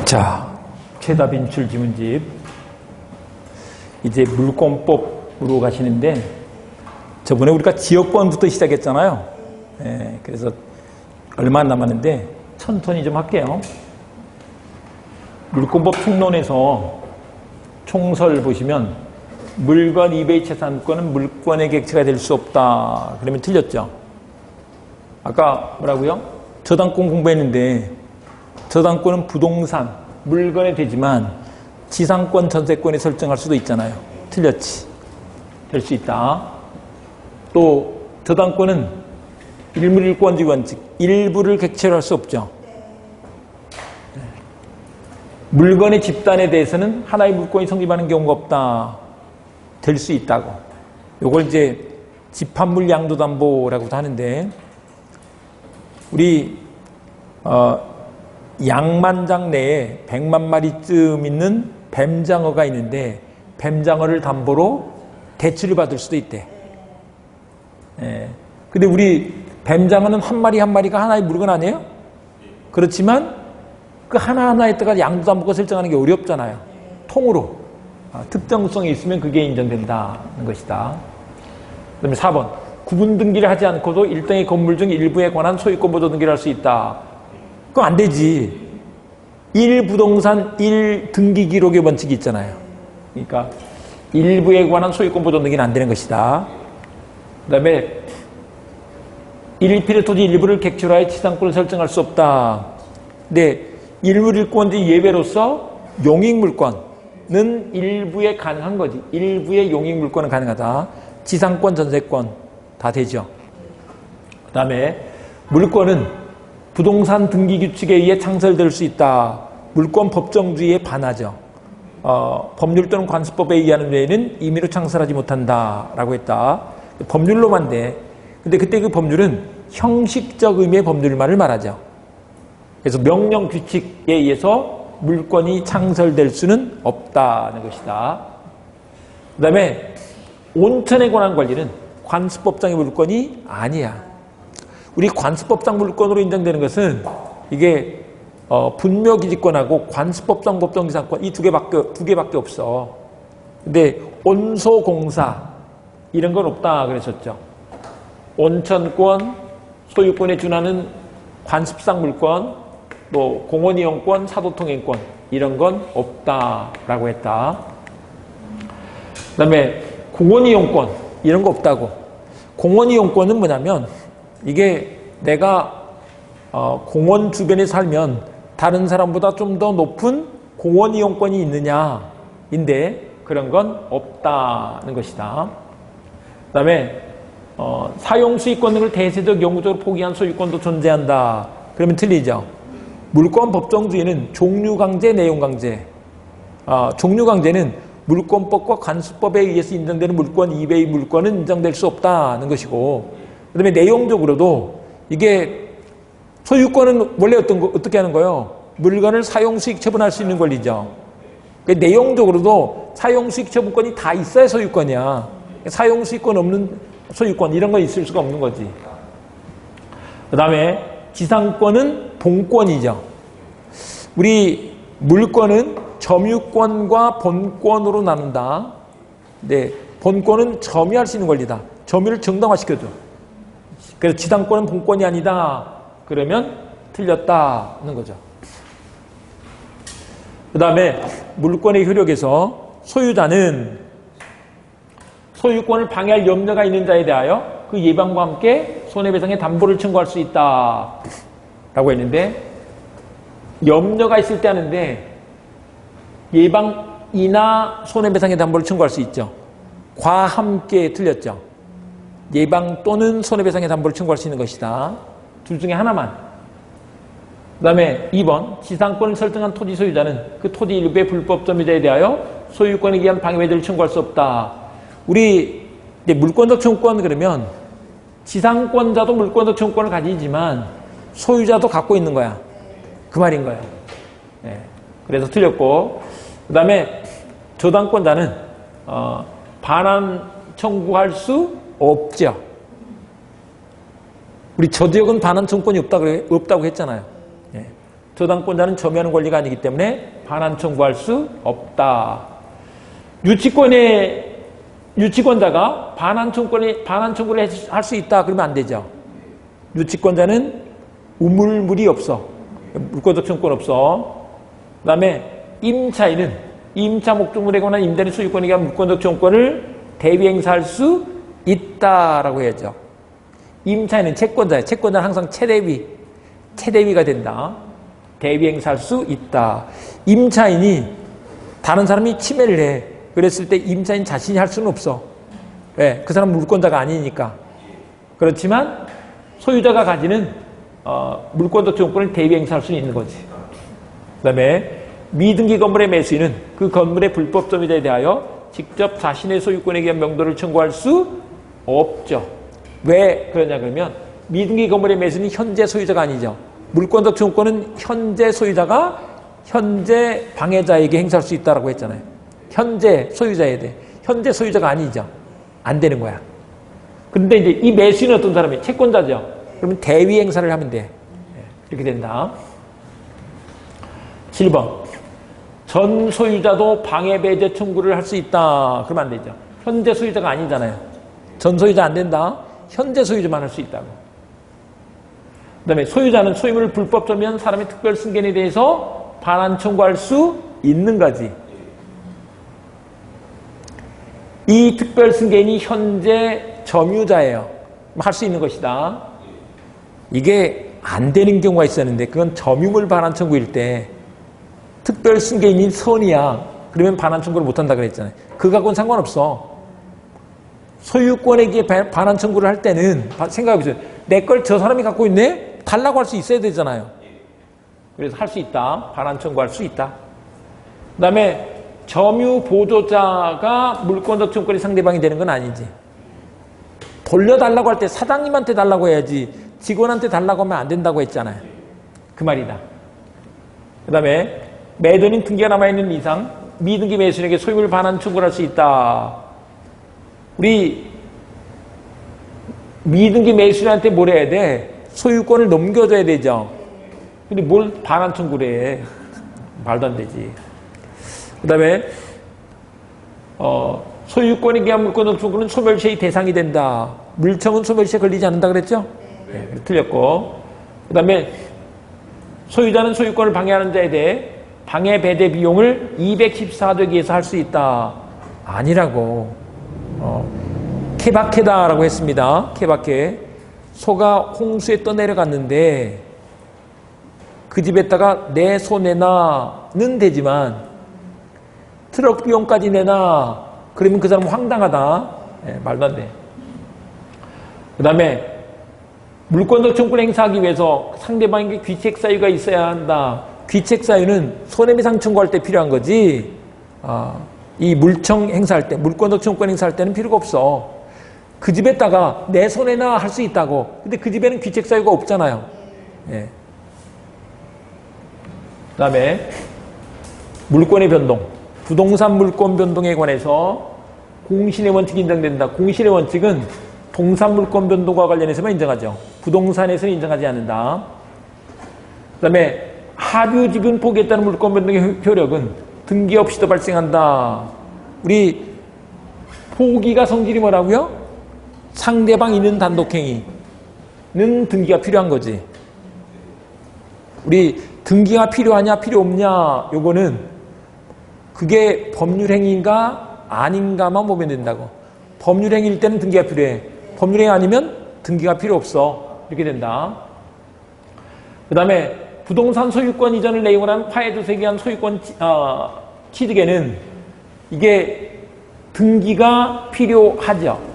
자, 최다 빈출 지문집. 이제 물권법으로 가시는데, 저번에 우리가 지역권부터 시작했잖아요. 그래서 얼마 안 남았는데 천천히 좀 할게요. 물권법 총론에서 총설 보시면 물건 이베이 채산권은 물권의 객체가 될 수 없다. 그러면 틀렸죠. 아까 뭐라고요? 저당권 공부했는데 저당권은 부동산, 물건에 되지만 지상권, 전세권에 설정할 수도 있잖아요. 틀렸지. 될 수 있다. 또 저당권은 일물일권지 원칙, 일부를 객체로 할 수 없죠. 물건의 집단에 대해서는 하나의 물건이 성립하는 경우가 없다. 될 수 있다고. 요걸 이제 집합물 양도담보라고도 하는데, 우리 양만장 내에 100만 마리쯤 있는 뱀장어가 있는데 뱀장어를 담보로 대출을 받을 수도 있대. 근데 우리 뱀장어는 한 마리 한 마리가 하나의 물건 아니에요? 그렇지만 그 하나하나에다가 양도담보가 설정하는 게 어렵잖아요. 통으로. 특정성이 있으면 그게 인정된다는 것이다. 그 다음에 4번. 구분 등기를 하지 않고도 일등의 건물 중 일부에 관한 소유권 보조 등기를 할 수 있다. 그건 안 되지. 1부동산 1등기 기록의 원칙이 있잖아요. 그러니까 일부에 관한 소유권 보조 등기는 안 되는 것이다. 그 다음에 1필의 토지 일부를 객체로 하여 지상권을 설정할 수 없다. 근데 일물일권지 예외로서 용익물권은 일부에 가능한 거지. 일부의 용익물권은 가능하다. 지상권, 전세권 다 되죠. 그 다음에 물권은 부동산 등기 규칙에 의해 창설될 수 있다. 물권 법정주의에 반하죠. 법률 또는 관습법에 의하는 외에는 임의로 창설하지 못한다라고 했다. 법률로만 돼. 근데 그때 그 법률은 형식적 의미의 법률만을 말하죠. 그래서 명령 규칙에 의해서 물권이 창설될 수는 없다는 것이다. 그 다음에 온천에 관한 권리는 관습법상의 물권이 아니야. 우리 관습법상 물권으로 인정되는 것은 이게 분묘기지권하고 관습법상 법정지상권 이 두 개밖에 없어. 근데 온소공사 이런 건 없다 그랬었죠. 온천권, 소유권에 준하는 관습상 물권, 뭐 공원이용권, 사도통행권 이런 건 없다라고 했다. 그다음에 공원이용권 이런 거 없다고. 공원이용권은 뭐냐면 이게 내가 공원 주변에 살면 다른 사람보다 좀 더 높은 공원이용권이 있느냐인데 그런 건 없다는 것이다. 그 다음에 사용수익권 등을 대세적 영구적으로 포기한 소유권도 존재한다. 그러면 틀리죠. 물권 법정주의는 종류강제, 내용강제. 종류강제는 물권법과 관습법에 의해서 인정되는 물권 이외의 물권은 인정될 수 없다는 것이고, 그 다음에 내용적으로도 이게 소유권은 원래 어떻게 하는 거예요? 물건을 사용수익 처분할 수 있는 권리죠. 그러니까 내용적으로도 사용수익 처분권이 다 있어야 소유권이야. 사용수익권 없는 소유권 이런 건 있을 수가 없는 거지. 그 다음에 지상권은 본권이죠. 우리 물권은 점유권과 본권으로 나눈다. 네, 본권은 점유할 수 있는 권리다. 점유를 정당화시켜줘. 그래서 지상권은 본권이 아니다. 그러면 틀렸다는 거죠. 그 다음에 물권의 효력에서 소유자는 소유권을 방해할 염려가 있는 자에 대하여 그 예방과 함께 손해배상의 담보를 청구할 수 있다 라고 했는데, 염려가 있을 때 하는데 예방이나 손해배상의 담보를 청구할 수 있죠. 과 함께 틀렸죠. 예방 또는 손해배상의 담보를 청구할 수 있는 것이다. 둘 중에 하나만. 그 다음에 2번 지상권을 설정한 토지 소유자는 그 토지 일부의 불법 점유자에 대하여 소유권에 의한 방해배제를 청구할 수 없다. 우리 이제 물권적 청구권 그러면 지상권자도 물권적 청구권을 가지지만 소유자도 갖고 있는 거야. 그 말인 거예요. 네. 그래서 틀렸고, 그 다음에 저당권자는 반환 청구할 수 없죠. 우리 저 지역은 반환 청구권이 없다고 했잖아요. 네. 저당권자는 점유하는 권리가 아니기 때문에 반환 청구할 수 없다. 유치권자가 반환 청구를 할 수 있다 그러면 안 되죠. 유치권자는 우물물이 없어. 물권적 청구권 없어. 그 다음에 임차인은 임차 목적물에 관한 임대인 소유권에 관한 물권적 청구권을 대위 행사할 수 있다라고 해야죠. 임차인은 채권자예요. 채권자는 항상 최대위가 된다. 대위 행사할 수 있다. 임차인이 다른 사람이 침해를 해. 그랬을 때 임차인 자신이 할 수는 없어. 왜? 그 사람은 물권자가 아니니까. 그렇지만 소유자가 가지는 물권적 청구권을 대위 행사할 수는 있는 거지. 그 다음에 미등기 건물의 매수인은 그 건물의 불법 점유자에 대하여 직접 자신의 소유권에 의한 명도를 청구할 수 없죠. 왜 그러냐 그러면 미등기 건물의 매수인은 현재 소유자가 아니죠. 물권적 청구권은 현재 소유자가 현재 방해자에게 행사할 수 있다고 했잖아요. 현재 소유자에 대해. 현재 소유자가 아니죠. 안 되는 거야. 그런데 이제 이 매수인은 어떤 사람이에요? 채권자죠. 그러면 대위 행사를 하면 돼. 이렇게 된다. 7번. 전 소유자도 방해 배제 청구를 할 수 있다. 그러면 안 되죠. 현재 소유자가 아니잖아요. 전 소유자 안 된다. 현재 소유자만 할 수 있다고. 그 다음에 소유자는 소유물을 불법 점유한 사람의 특별 승계에 대해서 반환 청구할 수 있는 거지. 이 특별 승계인이 현재 점유자예요. 할 수 있는 것이다. 이게 안 되는 경우가 있었는데 그건 점유물 반환 청구일 때 특별 승계인이 선이야. 그러면 반환 청구를 못한다 그랬잖아요. 그거하고는 상관없어. 소유권에게 반환 청구를 할 때는 생각해보세요. 내 걸 저 사람이 갖고 있네? 달라고 할 수 있어야 되잖아요. 그래서 할 수 있다. 반환 청구할 수 있다. 그 다음에 점유 보조자가 물권적 청구권의 상대방이 되는 건 아니지. 돌려달라고 할 때 사장님한테 달라고 해야지 직원한테 달라고 하면 안 된다고 했잖아요. 그 말이다. 그 다음에 매도인 등기가 남아있는 이상 미등기 매수인에게 소유물 반환 청구를 할 수 있다. 우리 미등기 매수인한테 뭘 해야 돼? 소유권을 넘겨줘야 되죠. 근데 뭘 반환 청구를 해? 말도 안 되지. 그 다음에 소유권에 대한 물권적 청구는 소멸시의 대상이 된다. 물청은 소멸시에 걸리지 않는다 그랬죠? 네, 틀렸고. 그 다음에 소유자는 소유권을 방해하는 자에 대해 방해 배제 비용을 214되기에서 할 수 있다. 아니라고. 케바케다라고 했습니다. 케바케. 소가 홍수에 떠내려갔는데 그 집에다가 내 소 내놔는 되지만 트럭 비용까지 내놔. 그러면 그 사람은 황당하다. 네, 말도 안 돼. 그 다음에 물권적 청구를 행사하기 위해서 상대방에게 귀책 사유가 있어야 한다. 귀책 사유는 손해배상 청구할 때 필요한 거지. 이 물청 행사할 때, 물권적 청구권 행사할 때는 필요가 없어. 그 집에다가 내 손해나 할 수 있다고. 근데 그 집에는 귀책 사유가 없잖아요. 예. 그 다음에 물권의 변동. 부동산 물권 변동에 관해서 공신의 원칙이 인정된다. 공신의 원칙은 동산 물권 변동과 관련해서만 인정하죠. 부동산에서는 인정하지 않는다. 그 다음에 하류 지분 포기에 따른 물권 변동의 효력은 등기 없이도 발생한다. 우리 포기가 성질이 뭐라고요? 상대방 있는 단독행위는 등기가 필요한 거지. 우리 등기가 필요하냐 필요 없냐 요거는 그게 법률행위인가 아닌가만 보면 된다고. 법률행위일 때는 등기가 필요해. 법률행위 아니면 등기가 필요 없어. 이렇게 된다. 그 다음에 부동산 소유권 이전을 내용으로 한 파해조세에 의한 소유권 취득에는 이게 등기가 필요하죠.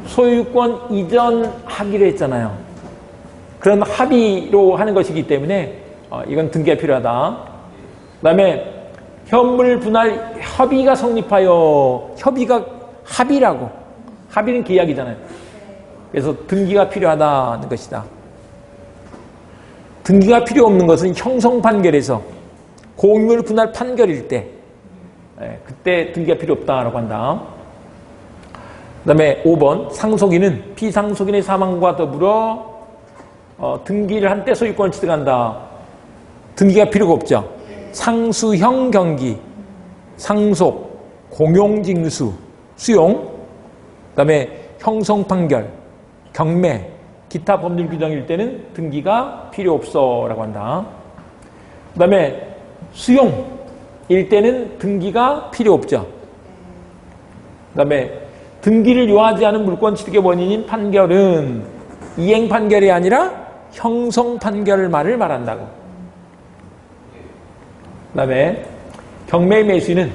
소유권 이전하기로 했잖아요. 그런 합의로 하는 것이기 때문에 이건 등기가 필요하다. 그 다음에 현물 분할 협의가 성립하여 협의가 합의라고. 합의는 계약이잖아요. 그래서 등기가 필요하다는 것이다. 등기가 필요 없는 것은 형성 판결에서 공유물 분할 판결일 때 그때 등기가 필요 없다라고 한다. 그 다음에 5번 상속인은 피상속인의 사망과 더불어 등기를 한 때 소유권을 취득한다. 등기가 필요가 없죠. 상수형 경기, 상속, 공용징수, 수용, 그 다음에 형성판결, 경매, 기타 법률 규정일 때는 등기가 필요 없어 라고 한다. 그 다음에 수용일 때는 등기가 필요 없죠. 그 다음에 등기를 요하지 않은 물권 취득의 원인인 판결은 이행 판결이 아니라 형성 판결만을 말한다고. 그 다음에 경매 매수인은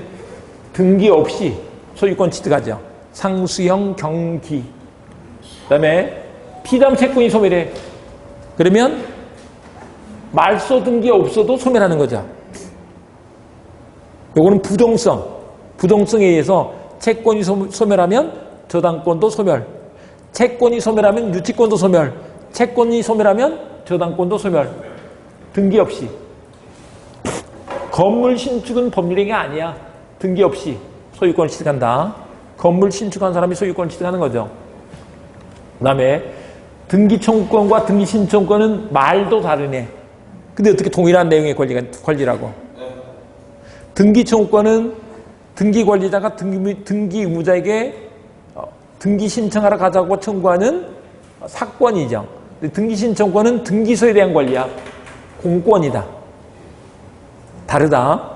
등기 없이 소유권 취득하죠. 상수형 경기. 그 다음에 피담 채권이 소멸해. 그러면 말소 등기 없어도 소멸하는 거죠. 요거는 부동성. 부동성에 의해서 채권이 소멸하면 저당권도 소멸. 채권이 소멸하면 유치권도 소멸. 채권이 소멸하면 저당권도 소멸. 등기 없이. 건물 신축은 법률행위 아니야. 등기 없이 소유권을 취득한다. 건물 신축한 사람이 소유권을 취득하는 거죠. 그 다음에 등기 청구권과 등기 신청권은 말도 다르네. 근데 어떻게 동일한 내용의 권리라고? 등기 청구권은 등기 권리자가 등기 의무자에게 등기 신청하러 가자고 청구하는 사건이죠. 등기 신청권은 등기소에 대한 권리야. 공권이다. 다르다.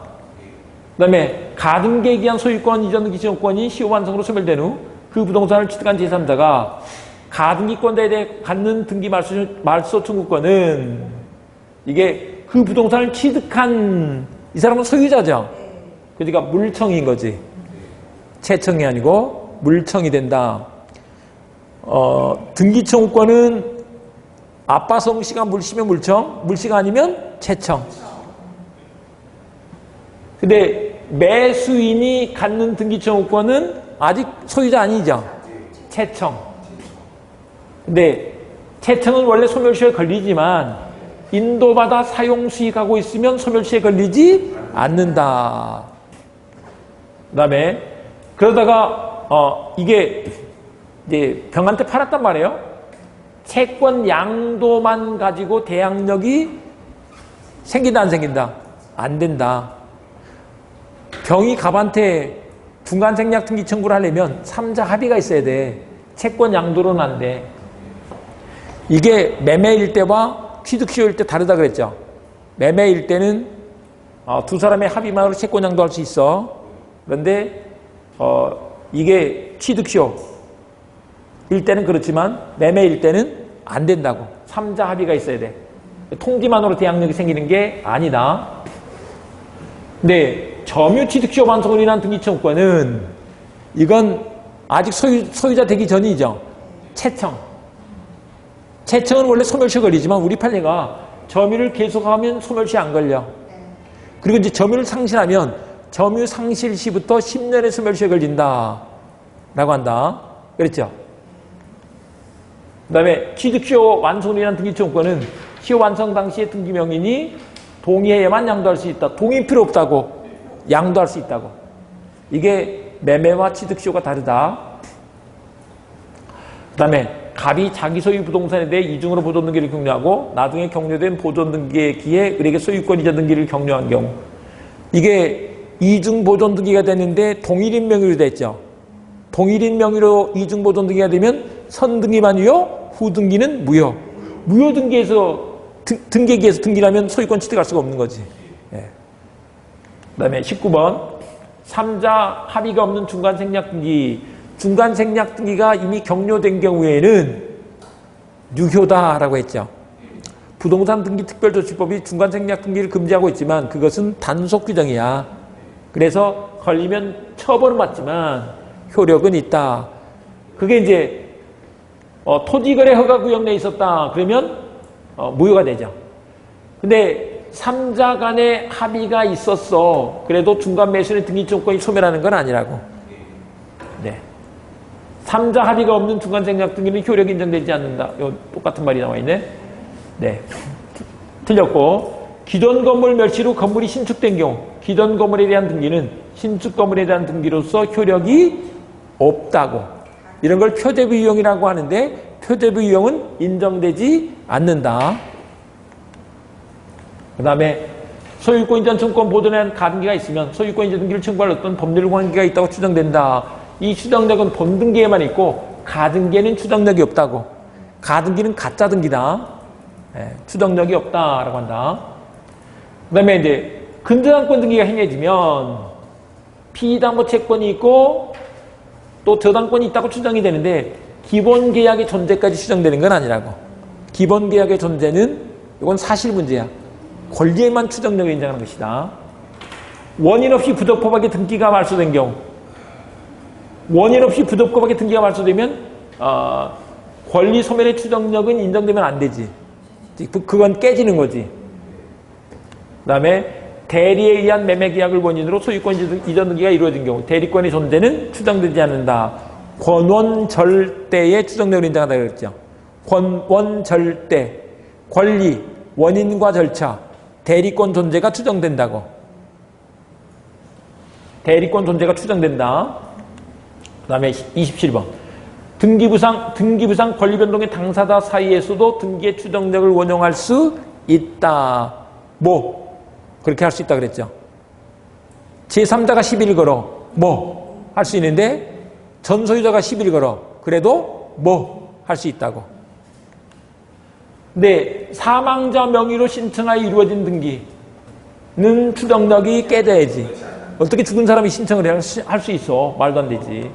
그 다음에 가등기에 기한 소유권 이전 등기 신청권이 시효 완성으로 소멸된 후 그 부동산을 취득한 제3자가 가등기권자에 대해 갖는 등기 말소 청구권은 이게 그 부동산을 취득한 이 사람은 소유자죠. 그러니까 물청인 거지. 채청이 아니고 물청이 된다. 등기 청구권은 아빠 성씨가 물씨면 물청, 물씨가 아니면 채청. 근데 매수인이 갖는 등기 청구권은 아직 소유자 아니죠. 채청. 근데 채청은 원래 소멸시효에 걸리지만 인도받아 사용 수익하고 있으면 소멸시효에 걸리지 않는다. 그 다음에 그러다가 이게 이제 병한테 팔았단 말이에요. 채권 양도만 가지고 대항력이 생긴다 안 생긴다? 안 된다. 병이 갑한테 중간생략 등기 청구를 하려면 3자 합의가 있어야 돼. 채권 양도로는 안 돼. 이게 매매일 때와 취득시효일 때 다르다 그랬죠. 매매일 때는 두 사람의 합의만으로 채권 양도할 수 있어. 그런데 이게 취득시효일 때는 그렇지만 매매일 때는 안 된다고. 3자 합의가 있어야 돼. 통지만으로 대항력이 생기는 게 아니다. 근데 점유 취득시효 완성으로 인한 등기 청구권은 이건 아직 소유자 되기 전이죠. 채청. 채청은 원래 소멸시효 걸리지만 우리 판례가 점유를 계속하면 소멸시효 안 걸려. 그리고 이제 점유를 상실하면 점유 상실 시부터 10년의 소멸시효에 걸린다 라고 한다. 그랬죠? 그 다음에 취득시효 완성으로 인한 등기 청구권은 시효 완성 당시에 등기 명인이 동의해야만 양도할 수 있다. 동의 필요 없다고. 양도할 수 있다고. 이게 매매와 취득시효가 다르다. 그 다음에 갑이 자기 소유 부동산에 대해 이중으로 보존 등기를 격려하고 나중에 격려된 보존 등기에 기해 을에게 소유권 이전 등기를 격려한 경우 이게 이중 보존 등기가 됐는데 동일인 명의로 됐죠. 동일인 명의로 이중 보존 등기가 되면 선등기만 유효, 후등기는 무효. 무효 등기에서 등기기에서 등기라면 소유권 취득할 수가 없는 거지. 예. 그 다음에 19번 3자 합의가 없는 중간생략 등기. 중간생략 등기가 이미 격려된 경우에는 유효다라고 했죠. 부동산 등기 특별조치법이 중간생략 등기를 금지하고 있지만 그것은 단속 규정이야. 그래서 걸리면 처벌은 맞지만 효력은 있다. 그게 이제 토지거래 허가 구역 내에 있었다. 그러면 무효가 되죠. 근데 3자 간의 합의가 있었어. 그래도 중간 매수인의 등기 청구권이 소멸하는 건 아니라고. 네. 3자 합의가 없는 중간생략 등기는 효력이 인정되지 않는다. 요 똑같은 말이 나와 있네. 네. 틀렸고 기존 건물 멸실 후 건물이 신축된 경우 기존 건물에 대한 등기는 신축 건물에 대한 등기로서 효력이 없다고. 이런 걸 표제부 유형이라고 하는데 표제부 유형은 인정되지 않는다. 그 다음에 소유권이자 증권 보존에 대한 가등기가 있으면 소유권이자 등기를 청구할 어떤 법률 관계가 있다고 추정된다. 이 추정력은 본등기에만 있고 가등기에는 추정력이 없다고. 가등기는 가짜 등기다. 추정력이 없다라고 한다. 그 다음에 이제 근저당권 등기가 행해지면 피담보 채권이 있고 또 저당권이 있다고 추정이 되는데 기본 계약의 존재까지 추정되는 건 아니라고. 기본 계약의 존재는 이건 사실 문제야. 권리에만 추정력을 인정하는 것이다. 원인 없이 부적법하게 등기가 말소된 경우, 원인 없이 부적법하게 등기가 말소되면 권리 소멸의 추정력은 인정되면 안 되지. 그건 깨지는 거지. 그 다음에 대리에 의한 매매 계약을 원인으로 소유권 이전 등기가 이루어진 경우 대리권의 존재는 추정되지 않는다. 권원절대의 추정력을 인정하다 그랬죠. 권원절대, 권리, 원인과 절차, 대리권 존재가 추정된다고. 대리권 존재가 추정된다. 그 다음에 27번. 등기부상 권리변동의 당사자 사이에서도 등기의 추정력을 원용할 수 있다. 그렇게 할 수 있다 그랬죠. 제3자가 시비를 걸어 할 수 있는데 전 소유자가 시비를 걸어 그래도 할 수 있다고. 근데 사망자 명의로 신청하여 이루어진 등기는 추정력이 깨져야지. 어떻게 죽은 사람이 신청을 할 수 있어? 말도 안 되지.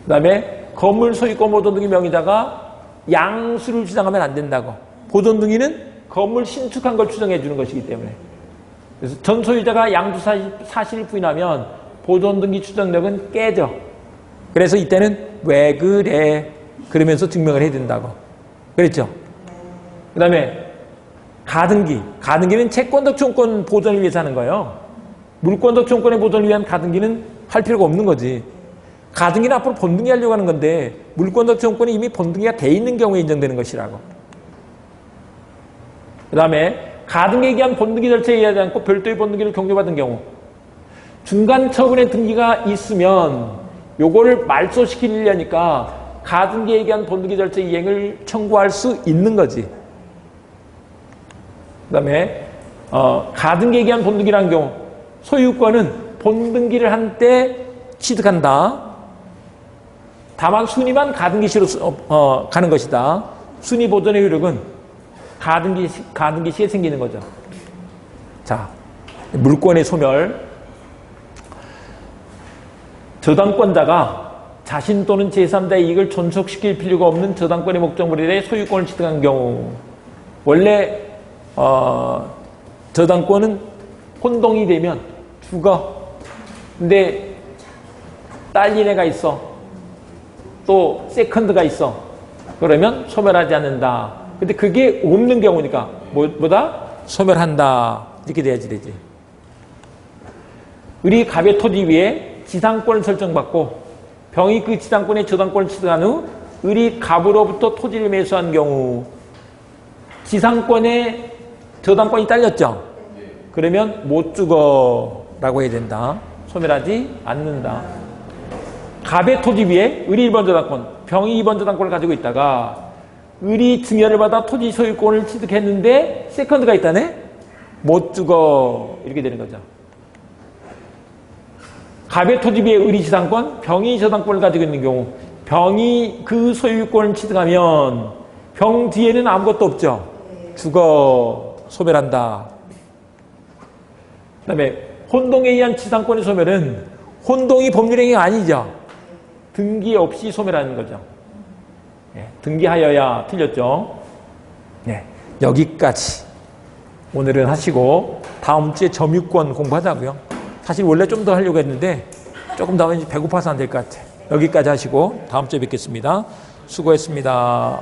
그 다음에 건물 소유권 보존 등기 명의자가 양수를 주장하면 안 된다고. 보존 등기는 건물 신축한 걸 추정해 주는 것이기 때문에. 그래서 전 소유자가 양수 사실을 부인하면 보존 등기 추정력은 깨져. 그래서 이때는 왜 그래? 그러면서 증명을 해야 된다고. 그랬죠? 그 다음에 가등기. 가등기는 채권적 청권 보존을 위해서 하는 거예요. 물권적 청권의 보존을 위한 가등기는 할 필요가 없는 거지. 가등기는 앞으로 본등기 하려고 하는 건데 물권적 청권이 이미 본등기가 돼 있는 경우에 인정되는 것이라고. 그 다음에 가등기에 의한 본등기 절차에 의하지 않고 별도의 본등기를 경조받은 경우 중간 처분의 등기가 있으면 요거를 말소시키려니까 가등기에 의한 본등기 절차 이행을 청구할 수 있는 거지. 그 다음에 가등기에 의한 본등기라는 경우 소유권은 본등기를 한 때 취득한다. 다만 순위만 가등기 시로 가는 것이다. 순위 보존의 효력은 가등기 시에 생기는 거죠. 자, 물권의 소멸. 저당권자가 자신 또는 제3자의 이익을 존속시킬 필요가 없는 저당권의 목적물에 대해 소유권을 취득한 경우 원래 저당권은 혼동이 되면 죽어. 근데 딸린 애가 있어. 또 세컨드가 있어. 그러면 소멸하지 않는다. 근데 그게 없는 경우니까 뭐다? 소멸한다. 이렇게 돼야지 되지. 을이 갑의 토지 위에 지상권을 설정받고 병이 그 지상권의 저당권을 취득한 후 을이 갑으로부터 토지를 매수한 경우 지상권에 저당권이 딸렸죠? 그러면 못 죽어 라고 해야 된다. 소멸하지 않는다. 갑의 토지 위에 을이 1번 저당권, 병이 2번 저당권을 가지고 있다가 을이 증여를 받아 토지 소유권을 취득했는데 세컨드가 있다네? 못 죽어. 이렇게 되는 거죠. 갑의 토지 위에 을이 지상권, 병이 저당권을 가지고 있는 경우 병이 그 소유권을 취득하면 병 뒤에는 아무것도 없죠. 죽어. 소멸한다. 그 다음에 혼동에 의한 지상권의 소멸은 혼동이 법률행위가 아니죠. 등기 없이 소멸하는 거죠. 등기하여야 틀렸죠. 여기까지 오늘은 하시고 다음 주에 점유권 공부하자고요. 사실 원래 좀 더 하려고 했는데 조금 더 배고파서 안 될 것 같아. 여기까지 하시고 다음 주에 뵙겠습니다. 수고했습니다.